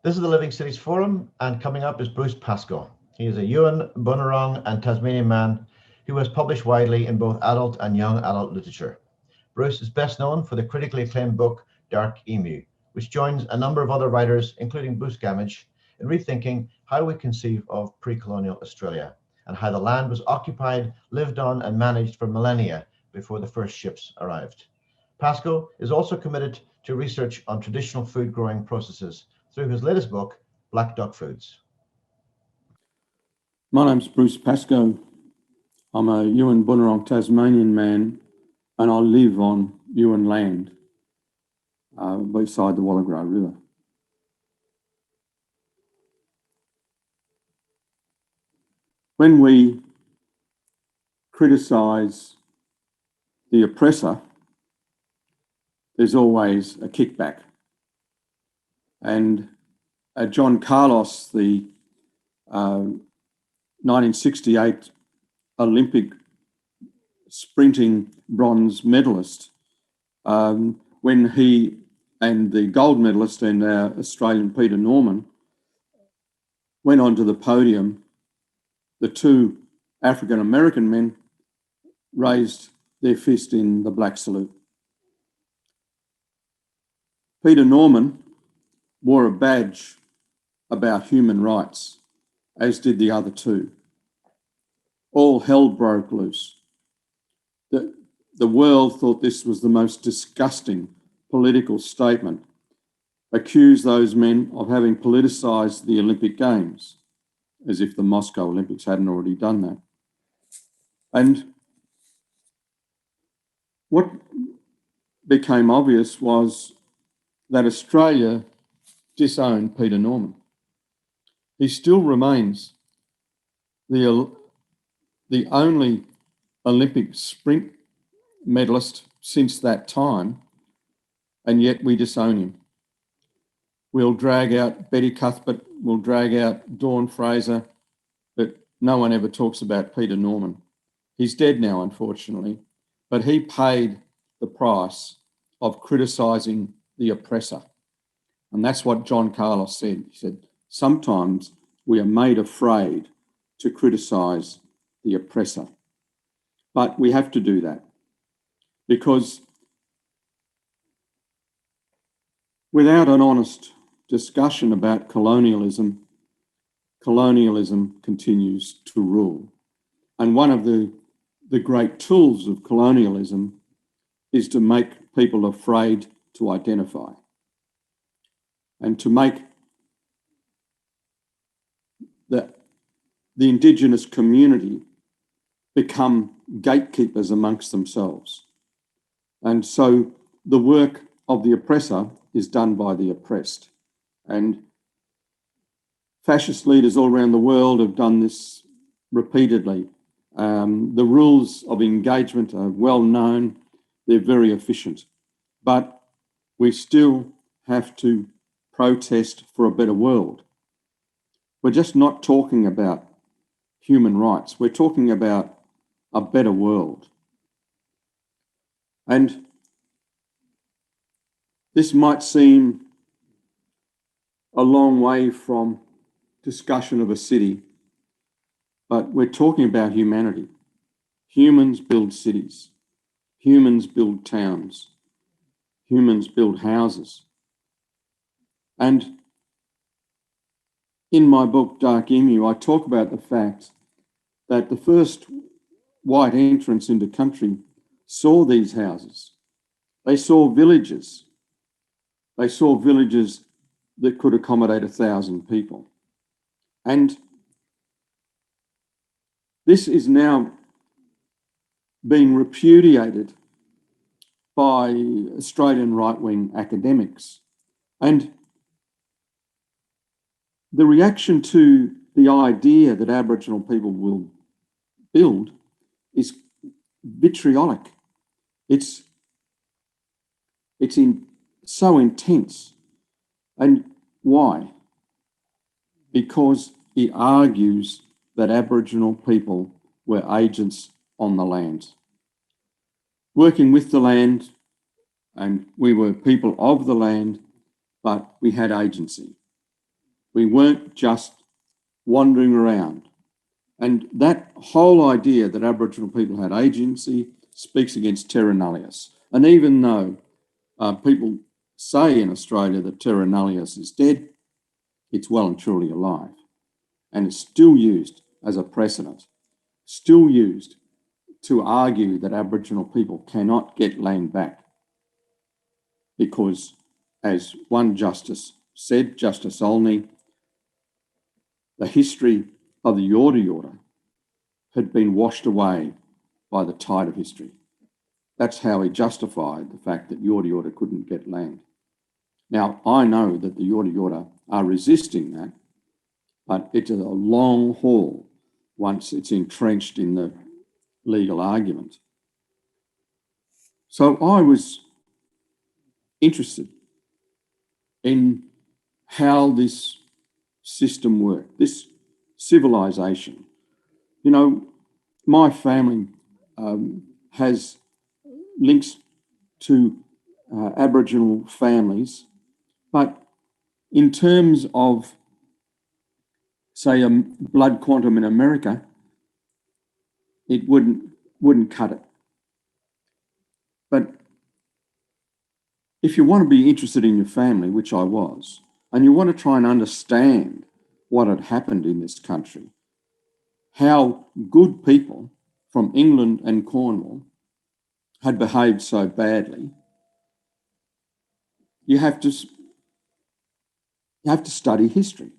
This is the Living Cities Forum, and coming up is Bruce Pascoe. He is a Yuin, Bunurong, and Tasmanian man who has published widely in both adult and young adult literature. Bruce is best known for the critically acclaimed book Dark Emu, which joins a number of other writers, including Bruce Gammage, in rethinking how we conceive of pre-colonial Australia and how the land was occupied, lived on, and managed for millennia before the first ships arrived. Pascoe is also committed to research on traditional food growing processes through his latest book, Black Duck Foods. My name's Bruce Pascoe. I'm a Yuin Bunurong Tasmanian man, and I live on Yuin land beside the Wallagrow River. When we criticise the oppressor, there's always a kickback. And John Carlos, the 1968 Olympic sprinting bronze medalist, when he and the gold medalist and our Australian Peter Norman went onto the podium, the two African American men raised their fist in the black salute. Peter Norman wore a badge about human rights, as did the other two. All hell broke loose. The world thought this was the most disgusting political statement, accused those men of having politicised the Olympic Games, as if the Moscow Olympics hadn't already done that. And what became obvious was that Australia disowned Peter Norman. He still remains the only Olympic sprint medalist since that time, and yet we disown him. We'll drag out Betty Cuthbert, we'll drag out Dawn Fraser, but no one ever talks about Peter Norman. He's dead now, unfortunately, but he paid the price of criticising the oppressor. And that's what John Carlos said. He said, sometimes we are made afraid to criticise the oppressor. But we have to do that because without an honest discussion about colonialism, colonialism continues to rule. And one of the great tools of colonialism is to make people afraid to identify and to make the Indigenous community become gatekeepers amongst themselves. And so the work of the oppressor is done by the oppressed. And fascist leaders all around the world have done this repeatedly. The rules of engagement are well known, they're very efficient, but we still have to protest for a better world. We're just not talking about human rights, we're talking about a better world. And this might seem a long way from discussion of a city, but we're talking about humanity. Humans build cities, humans build towns, humans build houses. And in my book, Dark Emu, I talk about the fact that the first white entrants into country saw these houses. They saw villages. They saw villages that could accommodate 1,000 people. And this is now being repudiated by Australian right-wing academics. And the reaction to the idea that Aboriginal people will build is vitriolic. It's so intense. And why? Because he argues that Aboriginal people were agents on the land, working with the land, and we were people of the land, but we had agency. We weren't just wandering around. And that whole idea that Aboriginal people had agency speaks against terra nullius. And even though people say in Australia that terra nullius is dead, it's well and truly alive. And it's still used as a precedent, still used to argue that Aboriginal people cannot get land back. Because, as one justice said, Justice Olney, the history of the Yorta Yorta had been washed away by the tide of history. That's how he justified the fact that Yorta Yorta couldn't get land. Now, I know that the Yorta Yorta are resisting that, but it's a long haul once it's entrenched in the legal argument. So I was interested in how this system worked, this civilization. You know, my family has links to Aboriginal families, but in terms of, say, a blood quantum in America, it wouldn't cut it. But if you want to be interested in your family, which I was, and you want to try and understand what had happened in this country, how good people from England and Cornwall had behaved so badly, you have to study history.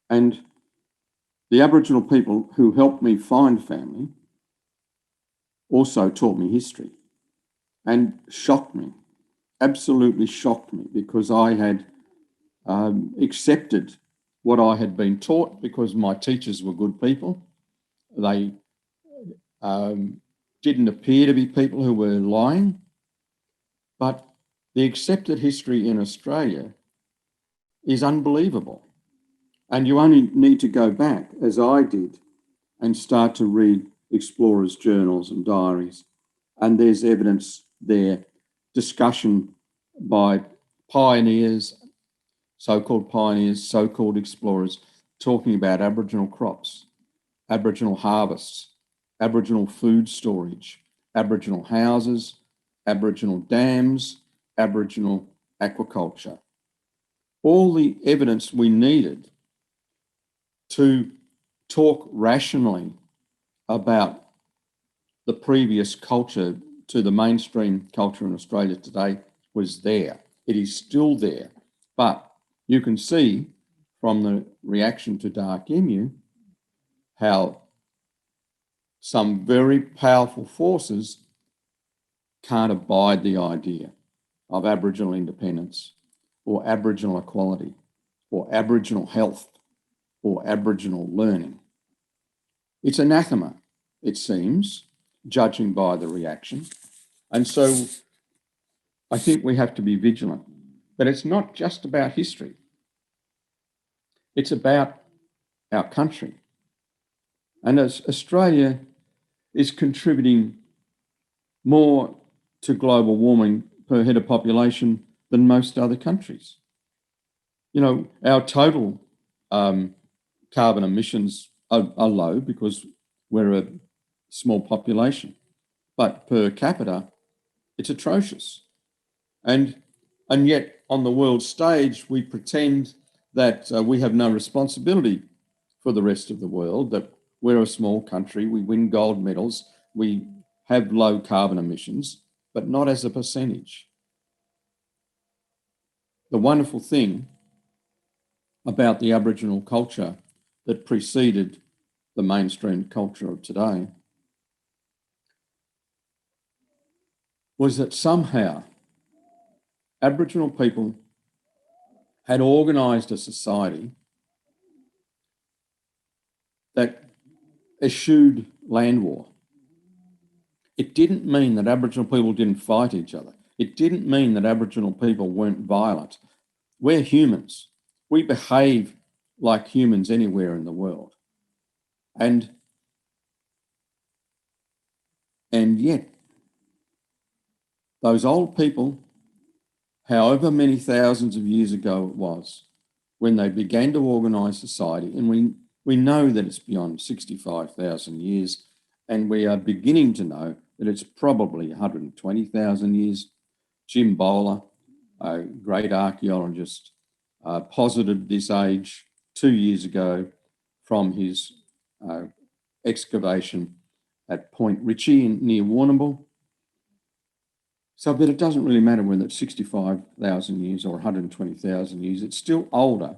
And the Aboriginal people who helped me find family also taught me history and shocked me, absolutely shocked me, because I had accepted what I had been taught because my teachers were good people. They didn't appear to be people who were lying, but the accepted history in Australia is unbelievable. And you only need to go back, as I did, and start to read explorers' journals and diaries. And there's evidence there, discussion by pioneers, so-called explorers, talking about Aboriginal crops, Aboriginal harvests, Aboriginal food storage, Aboriginal houses, Aboriginal dams, Aboriginal aquaculture. All the evidence we needed to talk rationally about the previous culture to the mainstream culture in Australia today was there. It is still there. But you can see from the reaction to Dark Emu how some very powerful forces can't abide the idea of Aboriginal independence or Aboriginal equality or Aboriginal health or Aboriginal learning. It's anathema, it seems, judging by the reaction. And so I think we have to be vigilant. But it's not just about history. It's about our country. And as Australia is contributing more to global warming per head of population than most other countries. You know, our total carbon emissions are low because we're a small population, but per capita, it's atrocious. And yet on the world stage, we pretend that we have no responsibility for the rest of the world, that we're a small country, we win gold medals, we have low carbon emissions, but not as a percentage. The wonderful thing about the Aboriginal culture that preceded the mainstream culture of today was that somehow Aboriginal people had organised a society that eschewed land war. It didn't mean that Aboriginal people didn't fight each other. It didn't mean that Aboriginal people weren't violent. We're humans. We behave like humans anywhere in the world. And yet, those old people, however many thousands of years ago it was, when they began to organise society, and we know that it's beyond 65,000 years, and we are beginning to know that it's probably 120,000 years. Jim Bowler, a great archaeologist, posited this age 2 years ago from his excavation at Point Ritchie near Warrnambool. So, but it doesn't really matter whether it's 65,000 years or 120,000 years. It's still older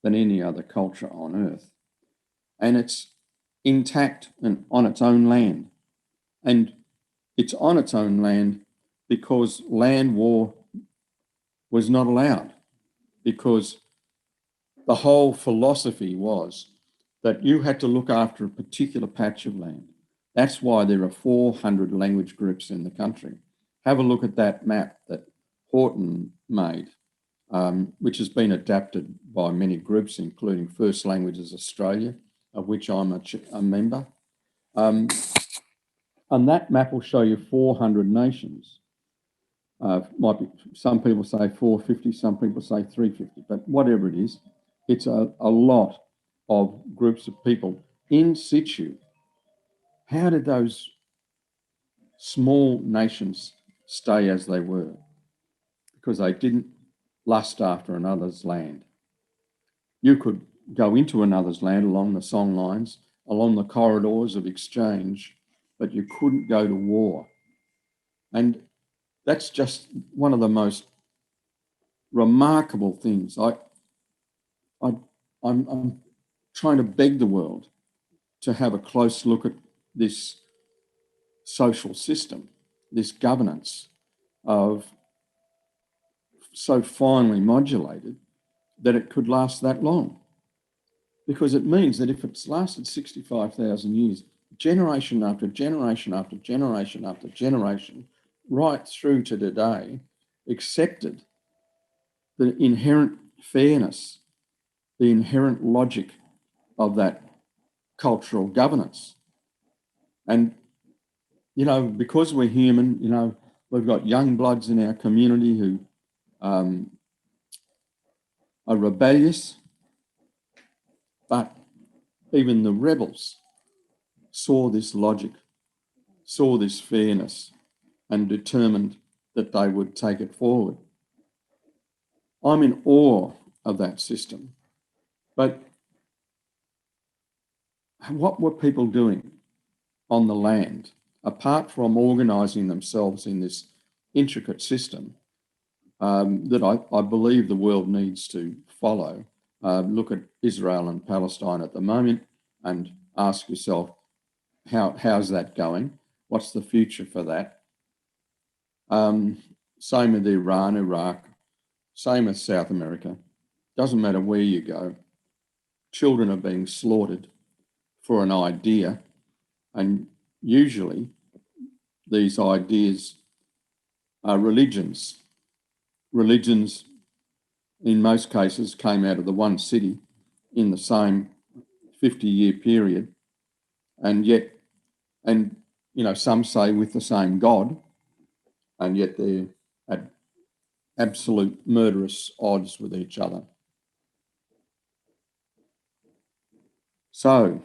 than any other culture on Earth. And it's intact and on its own land. And it's on its own land because land war was not allowed, because the whole philosophy was that you had to look after a particular patch of land. That's why there are 400 language groups in the country. Have a look at that map that Horton made, which has been adapted by many groups, including First Languages Australia, of which I'm a member. And that map will show you 400 nations. Might be, some people say 450, some people say 350, but whatever it is, it's a lot of groups of people in situ. How did those small nations stay as they were? Because they didn't lust after another's land. You could go into another's land along the song lines, along the corridors of exchange, but you couldn't go to war. And that's just one of the most remarkable things. I'm trying to beg the world to have a close look at this social system, this governance of so finely modulated that it could last that long. Because it means that if it's lasted 65,000 years, generation after generation after generation after generation, right through to today, accepted the inherent fairness, the inherent logic of that cultural governance. And, you know, because we're human, you know, we've got young bloods in our community who are rebellious, but even the rebels saw this logic, saw this fairness, and determined that they would take it forward. I'm in awe of that system. But what were people doing on the land, apart from organising themselves in this intricate system that I believe the world needs to follow? Look at Israel and Palestine at the moment and ask yourself, how's that going? What's the future for that? Same with Iran, Iraq, same as South America. Doesn't matter where you go. Children are being slaughtered for an idea, and usually these ideas are religions. Religions, in most cases, came out of the one city in the same 50-year period, and yet, and you know, some say with the same God, and yet they're at absolute murderous odds with each other. So,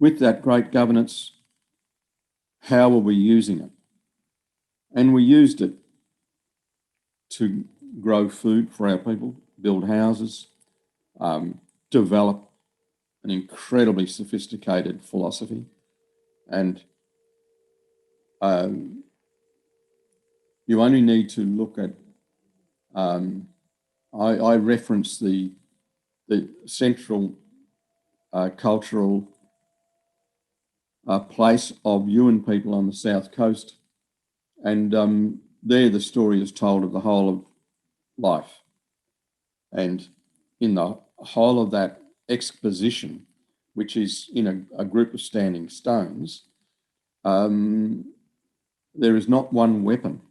with that great governance, how are we using it? And we used it to grow food for our people, build houses, develop an incredibly sophisticated philosophy. And you only need to look at, I reference the central cultural place of Yuin people on the south coast. And there the story is told of the whole of life. And in the whole of that exposition, which is in a group of standing stones, there is not one weapon.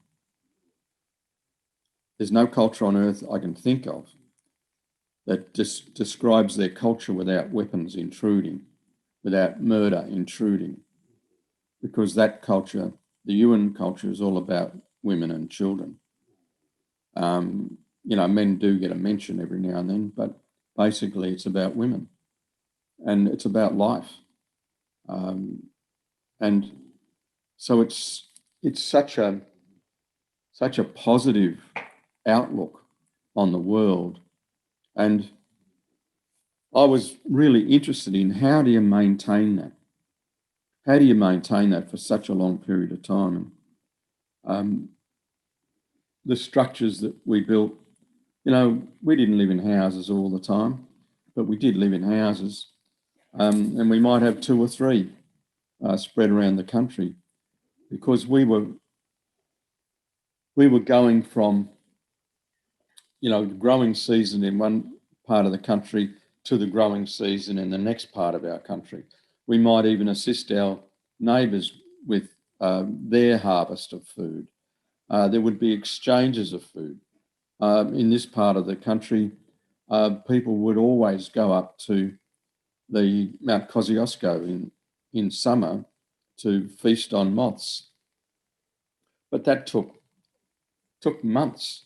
There's no culture on earth I can think of that describes their culture without weapons intruding, without murder intruding, because that culture, the Yuin culture, is all about women and children. men do get a mention every now and then, but basically it's about women and it's about life. And so it's such a positive outlook on the world. And I was really interested in how do you maintain that? How do you maintain that for such a long period of time? And the structures that we built, we didn't live in houses all the time, but we did live in houses. And we might have 2 or 3 spread around the country, because we were going from, growing season in one part of the country to the growing season in the next part of our country. We might even assist our neighbours with their harvest of food. There would be exchanges of food. In this part of the country, people would always go up to the Mount Kosciuszko in summer to feast on moths. But that took months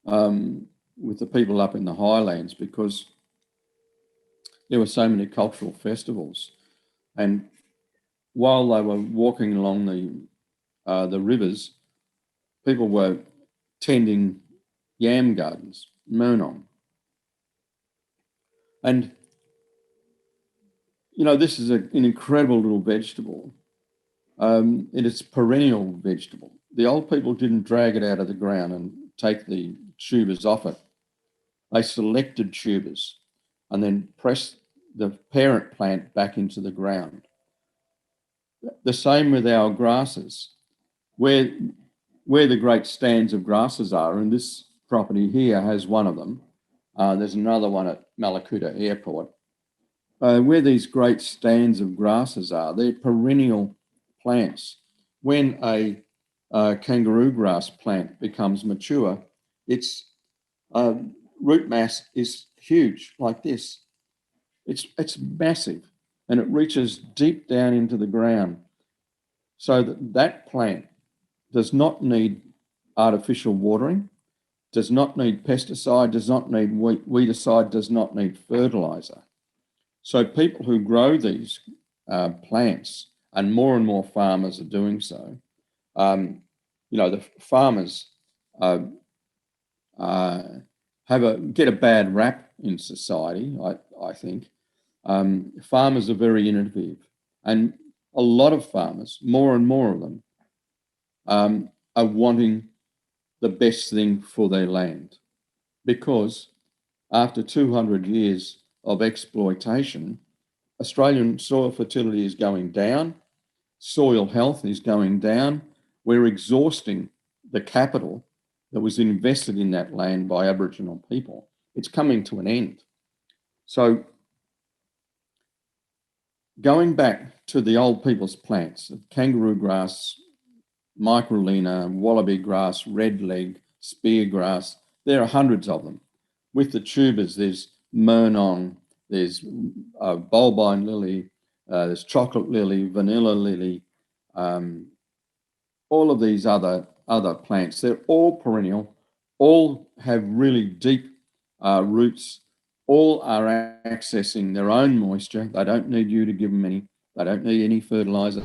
with the people up in the highlands, because there were so many cultural festivals. And while they were walking along the rivers, people were tending yam gardens, murnong. And, this is an incredible little vegetable. And it's a perennial vegetable. The old people didn't drag it out of the ground and take the tubers off it. They selected tubers and then pressed the parent plant back into the ground. The same with our grasses. Where the great stands of grasses are, and this property here has one of them. There's another one at Malakuta Airport. Where these great stands of grasses are, they're perennial plants. When a kangaroo grass plant becomes mature, its root mass is huge, like this. It's massive, and it reaches deep down into the ground, so that plant does not need artificial watering, does not need pesticide, does not need weedicide, does not need fertilizer. So people who grow these plants, and more farmers are doing so, the farmers get a bad rap in society, I think. Farmers are very innovative, and a lot of farmers, more and more of them, are wanting the best thing for their land, because after 200 years of exploitation, Australian soil fertility is going down, soil health is going down. We're exhausting the capital that was invested in that land by Aboriginal people. It's coming to an end. So going back to the old people's plants, kangaroo grass, microlina, wallaby grass, redleg, spear grass, there are hundreds of them. With the tubers, there's murnong, there's bulbine lily, there's chocolate lily, vanilla lily, all of these other plants. They're all perennial, all have really deep roots, all are accessing their own moisture. They don't need you to give them any. They don't need any fertilizer.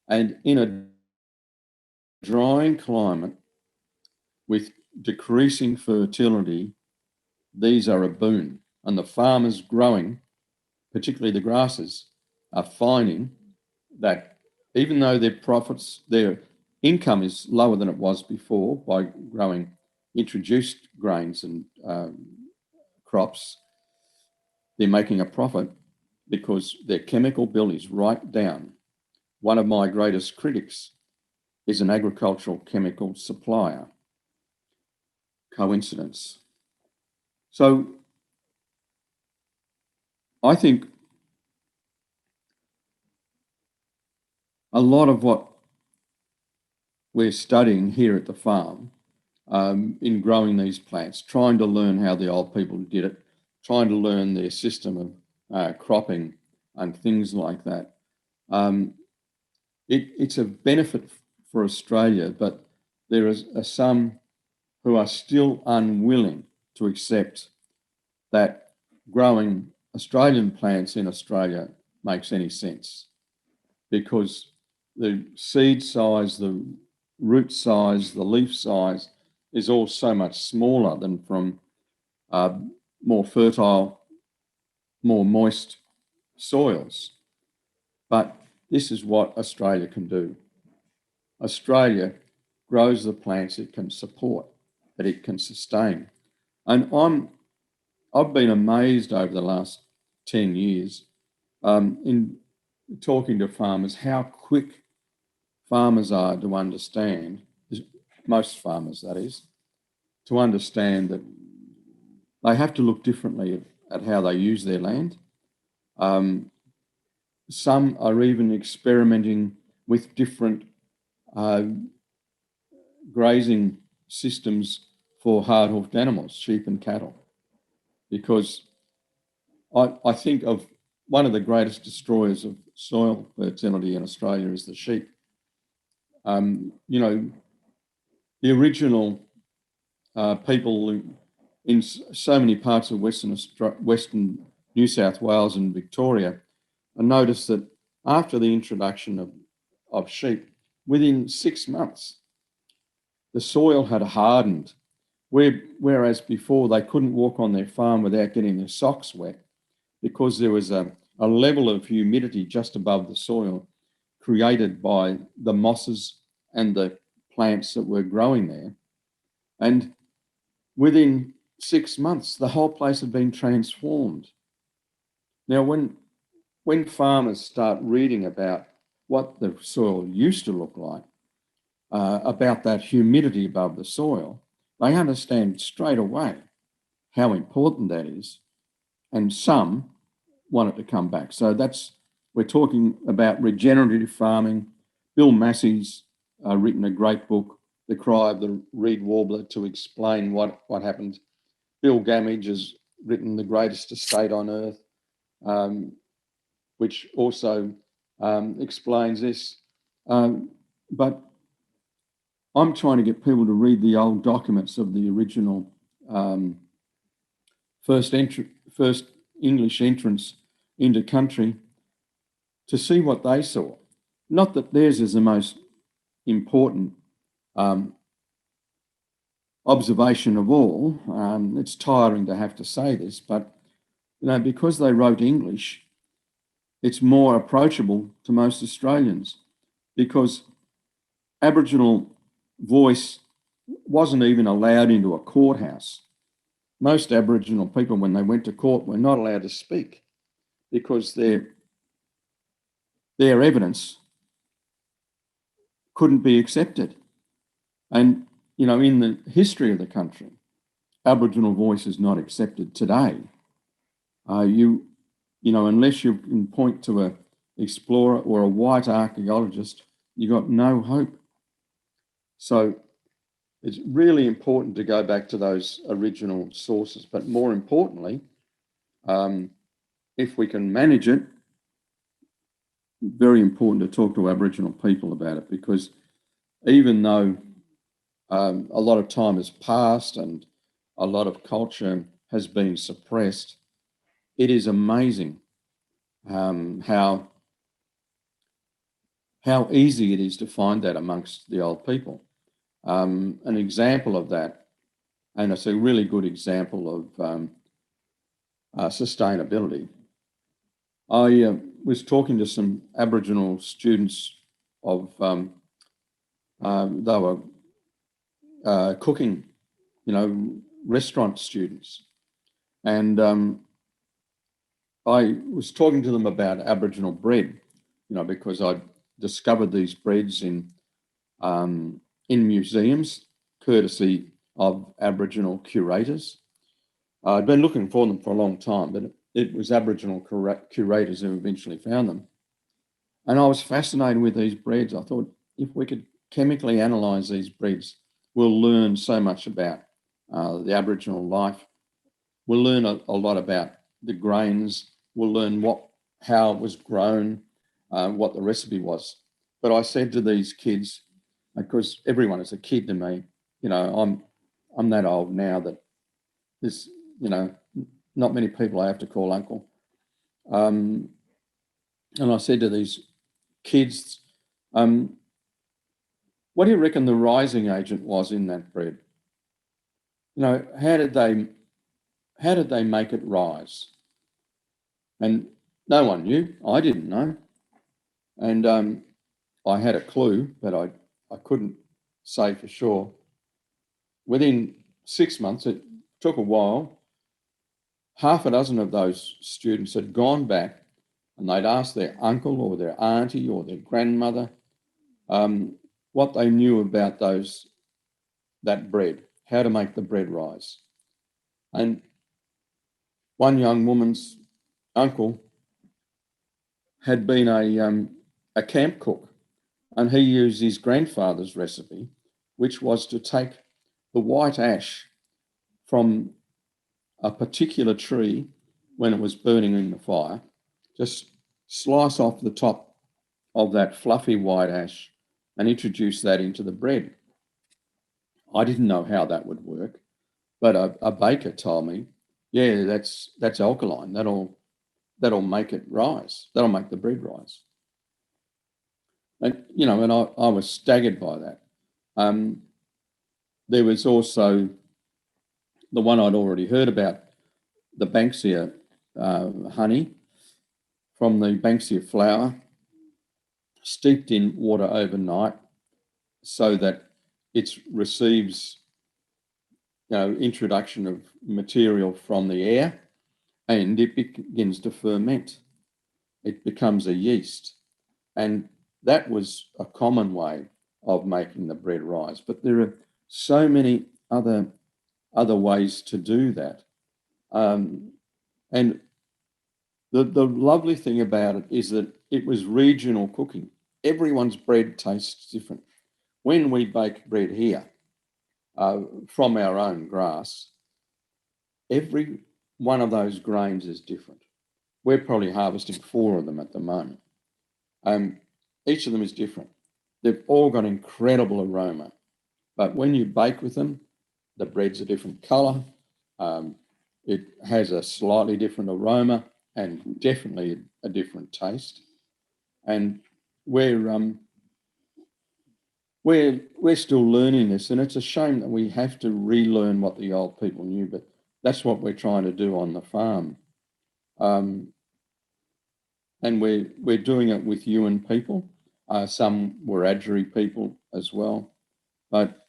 And in a drying climate with decreasing fertility, these are a boon. And the farmers growing, particularly the grasses, are finding that even though their income is lower than it was before by growing introduced grains and crops, they're making a profit because their chemical bill is right down. One of my greatest critics is an agricultural chemical supplier. Coincidence? So I think a lot of what we're studying here at the farm in growing these plants, trying to learn how the old people did it, trying to learn their system of cropping and things like that. It's a benefit for Australia, but there are some who are still unwilling to accept that growing Australian plants in Australia makes any sense, because the seed size, the root size, the leaf size is all so much smaller than from more fertile, more moist soils. But this is what Australia can do. Australia grows the plants it can support, that it can sustain. And I've been amazed over the last 10 years in talking to farmers how quick farmers are to understand, most farmers that is, to understand that they have to look differently at how they use their land. Some are even experimenting with different grazing systems for hard-hoofed animals, sheep and cattle, because I think of one of the greatest destroyers of soil fertility in Australia is the sheep. The original people in so many parts of Western New South Wales and Victoria, I noticed that after the introduction of sheep, within 6 months, the soil had hardened, whereas before they couldn't walk on their farm without getting their socks wet, because there was a level of humidity just above the soil created by the mosses and the plants that were growing there. And within 6 months, the whole place had been transformed. Now, when farmers start reading about what the soil used to look like, about that humidity above the soil, they understand straight away how important that is. And some want it to come back. So we're talking about regenerative farming. Bill Massey's written a great book, The Cry of the Reed Warbler, to explain what happened. Bill Gamage has written The Greatest Estate on Earth, which also explains this. But I'm trying to get people to read the old documents of the original first English entrance into country to see what they saw. Not that theirs is the most important observation of all. It's tiring to have to say this, but because they wrote English, it's more approachable to most Australians, because Aboriginal voice wasn't even allowed into a courthouse. Most Aboriginal people, when they went to court, were not allowed to speak because their evidence couldn't be accepted. And, in the history of the country, Aboriginal voice is not accepted today. Unless you can point to an explorer or a white archaeologist, you've got no hope. So it's really important to go back to those original sources. But more importantly, if we can manage it, very important to talk to Aboriginal people about it, because even though a lot of time has passed and a lot of culture has been suppressed, it is amazing how easy it is to find that amongst the old people. An example of that, and it's a really good example of sustainability. I was talking to some Aboriginal students they were cooking, restaurant students. And I was talking to them about Aboriginal bread, because I discovered these breads in museums, courtesy of Aboriginal curators. I'd been looking for them for a long time, but it was Aboriginal curators who eventually found them. And I was fascinated with these breads. I thought, if we could chemically analyse these breads, we'll learn so much about the Aboriginal life. We'll learn a lot about the grains. We'll learn how it was grown, what the recipe was. But I said to these kids, because everyone is a kid to me, I'm I'm that old now that there's, not many people I have to call uncle. And I said to these kids, what do you reckon the rising agent was in that bread? How did they make it rise? And no one knew. I didn't know. And I had a clue, but I couldn't say for sure. Within 6 months, it took a while, half a dozen of those students had gone back and they'd asked their uncle or their auntie or their grandmother what they knew about that bread, how to make the bread rise. And one young woman's uncle had been a camp cook, and he used his grandfather's recipe, which was to take the white ash from a particular tree when it was burning in the fire, just slice off the top of that fluffy white ash and introduce that into the bread. I didn't know how that would work, but a baker told me, yeah, that's alkaline. That'll make it rise. That'll make the bread rise. And I was staggered by that. There was also the one I'd already heard about, the Banksia honey from the Banksia flower, steeped in water overnight so that it receives introduction of material from the air, and it begins to ferment. It becomes a yeast. And that was a common way of making the bread rise. But there are so many other ways to do that. And the lovely thing about it is that it was regional cooking. Everyone's bread tastes different. When we bake bread here from our own grass, every one of those grains is different. We're probably harvesting 4 of them at the moment. Each of them is different. They've all got incredible aroma. But when you bake with them, the bread's a different colour. It has a slightly different aroma and definitely a different taste. And we're still learning this, and it's a shame that we have to relearn what the old people knew, but that's what we're trying to do on the farm. And we're doing it with Yuin people. Some Wiradjuri people as well. But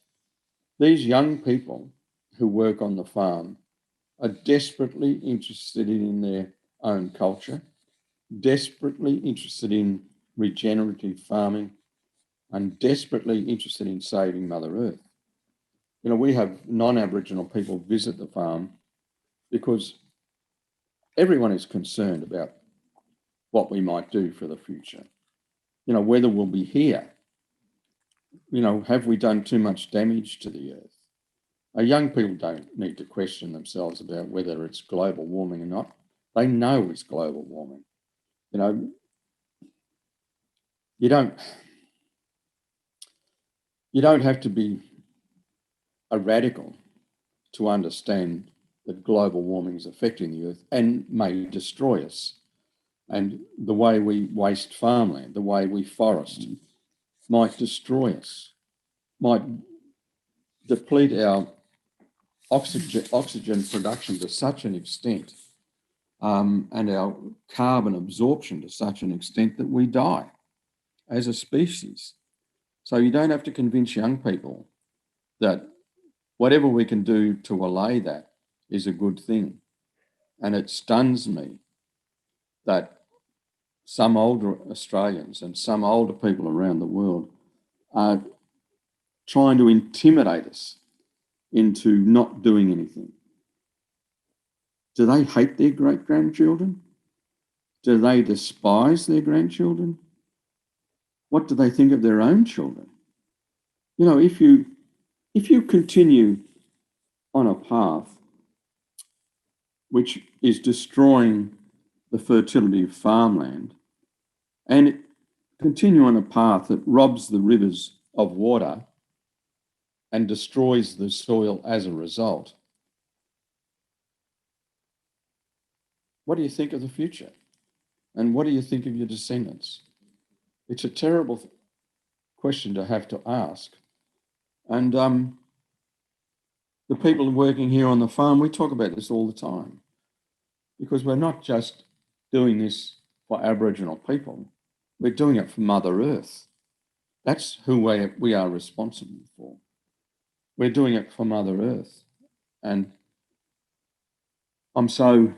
these young people who work on the farm are desperately interested in their own culture, desperately interested in regenerative farming, and desperately interested in saving Mother Earth. We have non-Aboriginal people visit the farm because everyone is concerned about what we might do for the future. Whether we'll be here. Have we done too much damage to the Earth? Young people don't need to question themselves about whether it's global warming or not. They know it's global warming. You don't have to be a radical to understand that global warming is affecting the Earth and may destroy us. And the way we waste farmland, the way we forest, might destroy us, might deplete our oxygen production to such an extent, and our carbon absorption to such an extent that we die as a species. So you don't have to convince young people that whatever we can do to allay that is a good thing. And it stuns me that some older Australians and some older people around the world are trying to intimidate us into not doing anything. Do they hate their great-grandchildren? Do they despise their grandchildren? What do they think of their own children? If you continue on a path which is destroying the fertility of farmland and continue on a path that robs the rivers of water, and destroys the soil as a result, what do you think of the future? And what do you think of your descendants? It's a terrible question to have to ask. And the people working here on the farm, we talk about this all the time, because we're not just doing this for Aboriginal people, we're doing it for Mother Earth. That's who we are responsible for. We're doing it for Mother Earth. And I'm so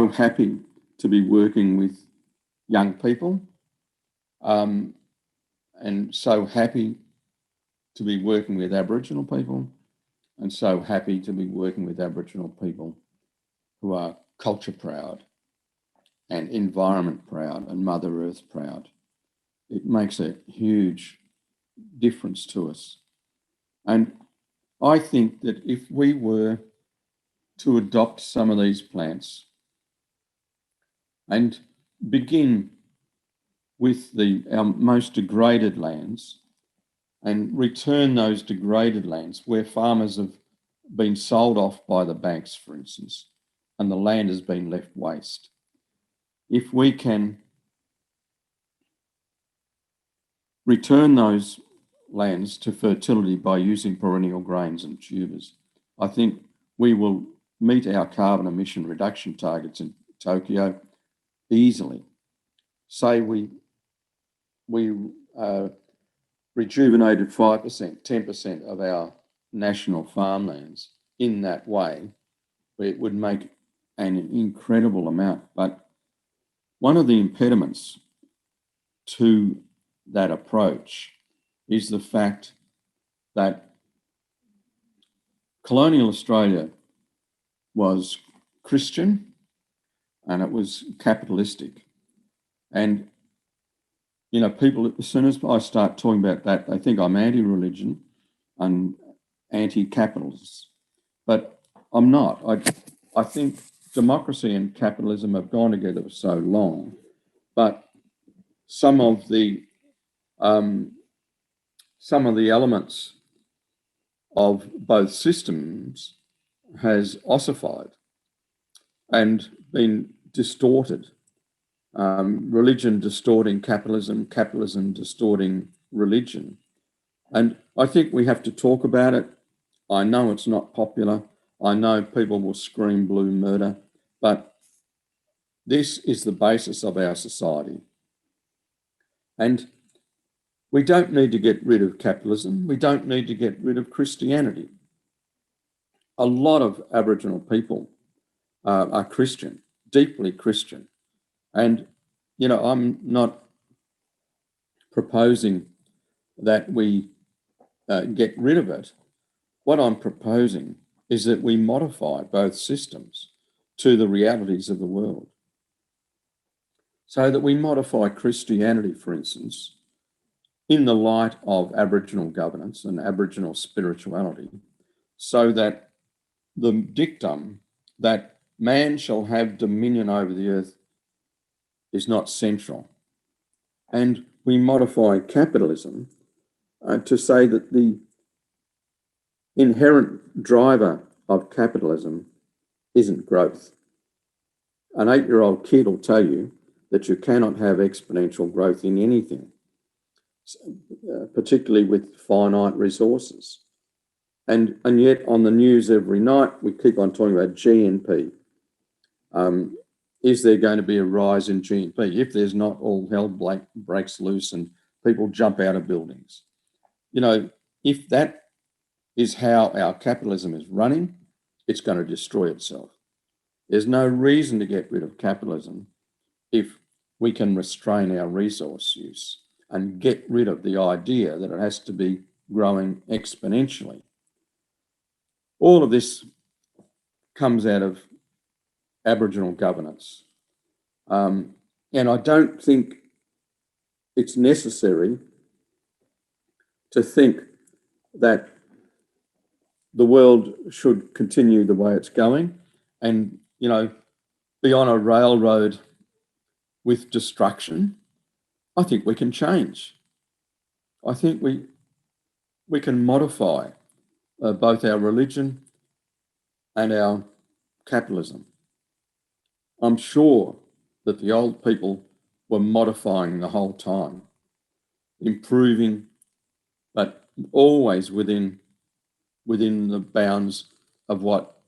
happy to be working with young people, and so happy to be working with Aboriginal people, and so happy to be working with Aboriginal people who are culture proud and environment proud and Mother Earth proud. It makes a huge difference to us. And I think that if we were to adopt some of these plants and begin with our most degraded lands and return those degraded lands where farmers have been sold off by the banks, for instance, and the land has been left waste. If we can return those lands to fertility by using perennial grains and tubers, I think we will meet our carbon emission reduction targets in Tokyo easily. Say we rejuvenated 5%, 10% of our national farmlands in that way, it would make an incredible amount. But one of the impediments to that approach is the fact that colonial Australia was Christian and it was capitalistic. And, you know, people, as soon as I start talking about that, they think I'm anti-religion and anti-capitalist. But I'm not. I think democracy and capitalism have gone together for so long, but some of the elements of both systems has ossified and been distorted. Religion distorting capitalism, capitalism distorting religion. And I think we have to talk about it. I know it's not popular. I know people will scream blue murder, but this is the basis of our society. And we don't need to get rid of capitalism. We don't need to get rid of Christianity. A lot of Aboriginal people are Christian, deeply Christian. And, you know, I'm not proposing that we get rid of it. What I'm proposing is that we modify both systems to the realities of the world. So that we modify Christianity, for instance, in the light of Aboriginal governance and Aboriginal spirituality, so that the dictum that man shall have dominion over the earth is not central. And we modify capitalism to say that the inherent driver of capitalism isn't growth. An 8-year-old kid will tell you that you cannot have exponential growth in anything, particularly with finite resources. And yet on the news every night, we keep on talking about GNP. Is there going to be a rise in GNP? If there's not, all hell breaks loose and people jump out of buildings. You know, if that is how our capitalism is running, it's going to destroy itself. There's no reason to get rid of capitalism if we can restrain our resource use and get rid of the idea that it has to be growing exponentially. All of this comes out of Aboriginal governance. And I don't think it's necessary to think that the world should continue the way it's going and, you know, be on a railroad with destruction. I think we can change. I think we can modify both our religion and our capitalism. I'm sure that the old people were modifying the whole time, improving, but always within the bounds of what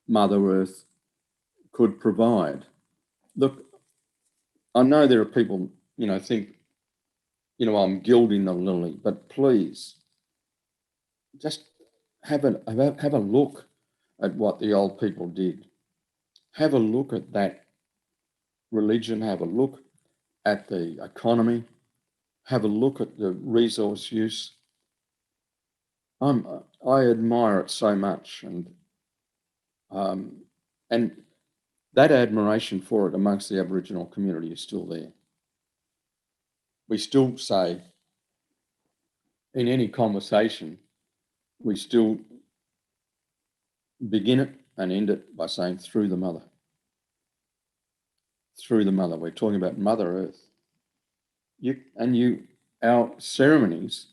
Mother Earth could provide. Look, I know there are people, think, I'm gilding the lily, but please, just have a look at what the old people did. Have a look at that religion, have a look at the economy, have a look at the resource use. I admire it so much, and that admiration for it amongst the Aboriginal community is still there. We still say, in any conversation, we still begin it and end it by saying, through the mother. Through the mother. We're talking about Mother Earth. Our ceremonies,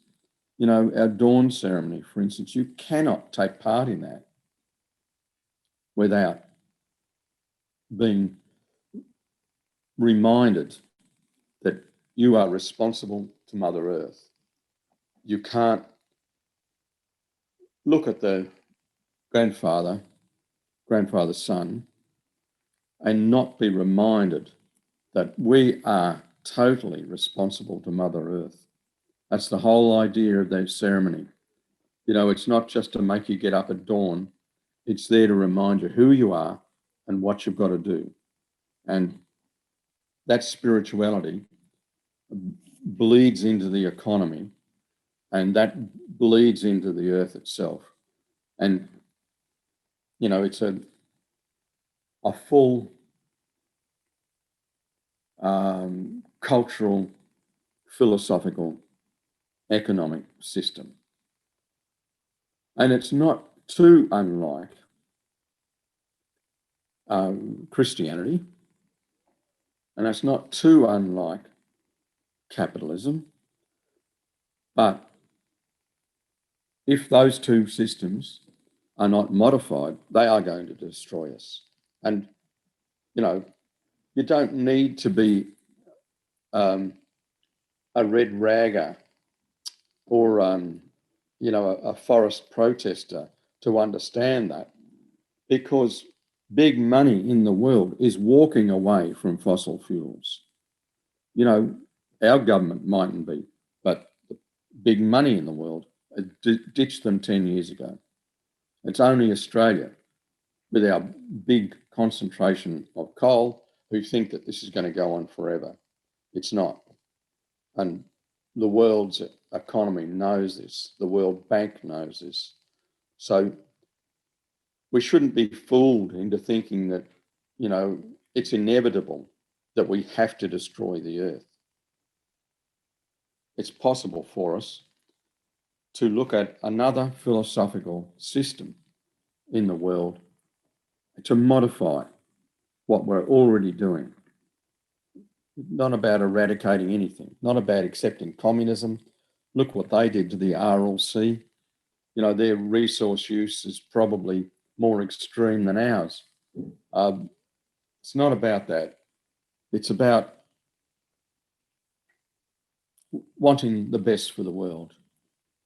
our dawn ceremony, for instance, you cannot take part in that without being reminded that you are responsible to Mother Earth. You can't look at the grandfather's son, and not be reminded that we are totally responsible to Mother Earth. That's the whole idea of that ceremony. It's not just to make you get up at dawn. It's there to remind you who you are and what you've got to do. And that spirituality bleeds into the economy, and that bleeds into the earth itself. And, it's a full cultural, philosophical, economic system. And it's not too unlike Christianity, and it's not too unlike capitalism. But if those two systems are not modified, they are going to destroy us. And, you don't need to be a red ragger or, a forest protester to understand that, because big money in the world is walking away from fossil fuels. Our government mightn't be, but the big money in the world ditched them 10 years ago. It's only Australia, with our big concentration of coal, who think that this is going to go on forever. It's not. And the world's economy knows this. The World Bank knows this. So we shouldn't be fooled into thinking that, it's inevitable that we have to destroy the earth. It's possible for us to look at another philosophical system in the world to modify what we're already doing. Not about eradicating anything, not about accepting communism. Look what they did to the RLC. Their resource use is probably more extreme than ours. It's not about that. It's about wanting the best for the world.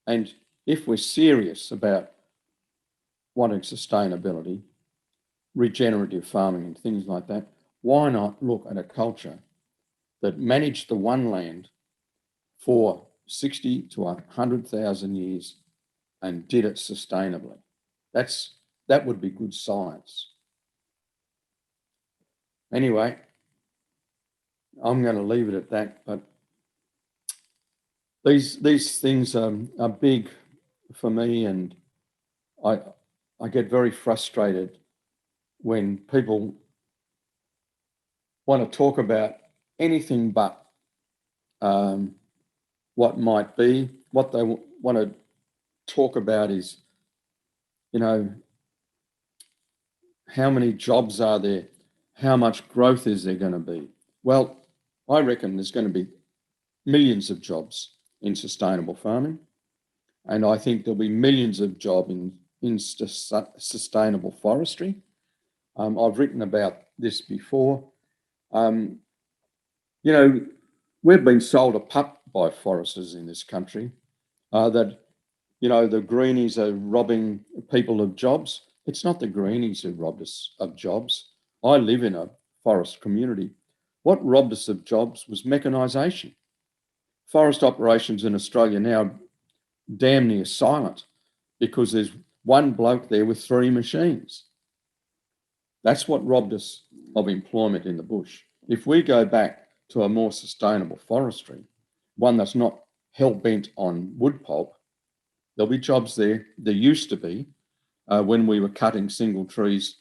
And if we're serious about wanting sustainability, regenerative farming and things like that, why not look at a culture that managed the one land for 60 to 100,000 years and did it sustainably? That would be good science. Anyway, I'm going to leave it at that, but these things are big for me, and I get very frustrated when people want to talk about anything but what might be. What they want to talk about is, how many jobs are there? How much growth is there going to be? Well, I reckon there's going to be millions of jobs in sustainable farming, And I think there'll be millions of jobs in sustainable forestry. I've written about this before. You know, we've been sold a pup by foresters in this country that, you know, the greenies are robbing people of jobs. It's not the greenies who robbed us of jobs. I live in a forest community. What robbed us of jobs was mechanisation. Forest operations in Australia now damn near silent because there's one bloke there with 3 machines. That's what robbed us of employment in the bush. If we go back to a more sustainable forestry, one that's not hell-bent on wood pulp, there'll be jobs there. There used to be when we were cutting single trees,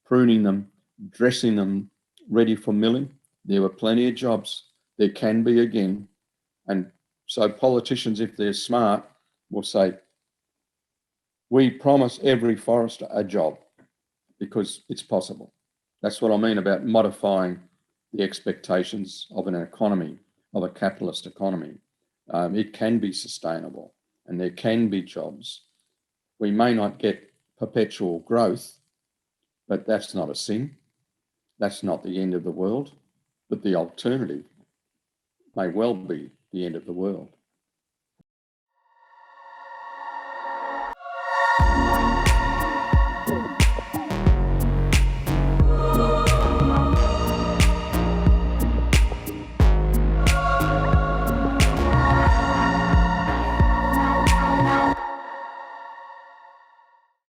pruning them, dressing them ready for milling. There were plenty of jobs. There can be again. And so politicians, if they're smart, will say, we promise every forester a job because it's possible. That's what I mean about modifying the expectations of an economy, of a capitalist economy. It can be sustainable and there can be jobs. We may not get perpetual growth, but that's not a sin. That's not the end of the world, but the alternative may well be the end of the world.